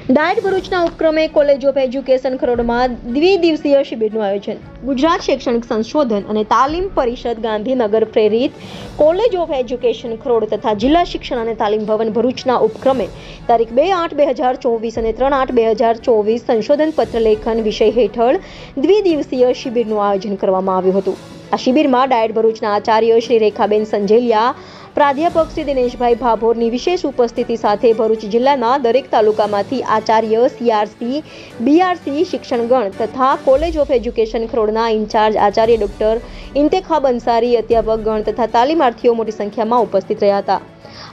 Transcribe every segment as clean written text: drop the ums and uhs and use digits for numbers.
Diet ભરૂચના ઉપક્રમે college of education ખરોડમાં દ્વિદિવસીય શિબિરનું આયોજન. ગુજરાત શૈક્ષણિક સંશોધન અને તાલીમ પરિષદ ગાંધીનગર પ્રેરિત કોલેજ ઓફ એજ્યુકેશન ખરોડ તથા જિલ્લા શિક્ષણ અને તાલીમ ભવન ભરૂચના ઉપક્રમે તારીખ 2/8/2024 અને 3/8/2024 સંશોધન પત્ર લેખન વિષય હેઠળ દ્વિદિવસીય શિબિરનું આયોજન કરવામાં આવ્યું હતું. આ શિબિરમાં ડાયટ ભરૂચના આચાર્ય શ્રી રેખાબેન સંજેલિયા, પ્રાધ્યાપક શ્રી દિનેશભાઈ ભાભોરની વિશેષ ઉપસ્થિતિ સાથે ભરૂચ જિલ્લાના દરેક તાલુકામાંથી આચાર્ય, CRC, BRC શિક્ષણગણ તથા college of education ખરોડના in charge Acharya doctor ઇન્તેખાબ Ansari, અધ્યાપકગણ તથા તાલીમાર્થીઓ મોટી સંખ્યામાં ઉપસ્થિત રહ્યા હતા.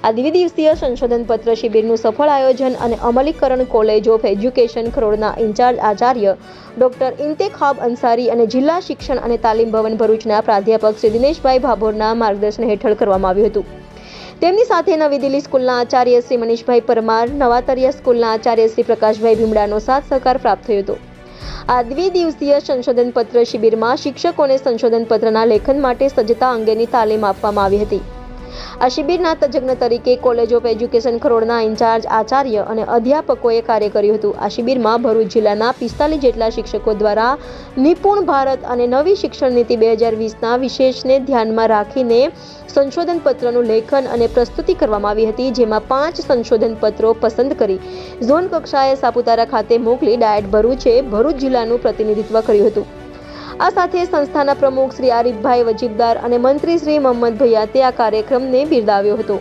આ દ્વિદિવસીય સંશોધન પત્ર શિબિરનું સફળ આયોજન અને અમલીકરણ college of education ખરોડના in charge Acharya doctor ઇન્તેખાબ Ansari અને જિલ્લા શિક્ષણ અને તાલીમ ભવન ભરૂચના પ્રાધ્યાપક શ્રી દિનેશભાઈ ભાભોરના માર્ગદર્શન હેઠળ કરવામાં આવ્યું હતું. તેમની સાથે નવી દિલ્હી સ્કૂલના આચાર્ય શ્રી મનીષભાઈ પરમાર, નવાતરિયા સ્કૂલના આચાર્ય શ્રી પ્રકાશભાઈ ભીમડાનો સાથ સહકાર પ્રાપ્ત થયો હતો. આ દ્વિદિવસીય સંશોધન પત્ર શિબિરમાં શિક્ષકોને સંશોધન પત્રના લેખન માટે સજ્જતા અંગેની તાલીમ આપવામાં આવી હતી. આ શિબિરના તજજ્ઞ તરીકે college of education ખરોડના in charge Acharya અને અધ્યાપકોએ કાર્ય કર્યું હતું. આ શિબિરમાં ભરૂચ જિલ્લાના 45 જેટલા શિક્ષકો દ્વારા નિપુણ ભારત અને નવી શિક્ષણ નીતિ 2020ના વિશેષને ધ્યાનમાં રાખીને સંશોધન પત્રનું લેખન અને પ્રસ્તુતિ કરવામાં આવી હતી, જેમાં 5 સંશોધન પત્રો પસંદ કરી ઝોન કક્ષાએ સાપુતારા ખાતે મોકલી ડાયટ ભરૂચે ભરૂચ જિલ્લાનું પ્રતિનિધિત્વ કર્યું હતું. આ સાથે સંસ્થાના પ્રમુખ શ્રી આરીફભાઈ વજીબદાર અને મંત્રી શ્રી મોહમ્મદ ભૈયાતે આ કાર્યક્રમને બિરદાવ્યો હતો.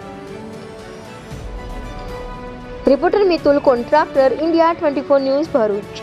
Reporter Mitul, contractor, India 24 news, Bharuch.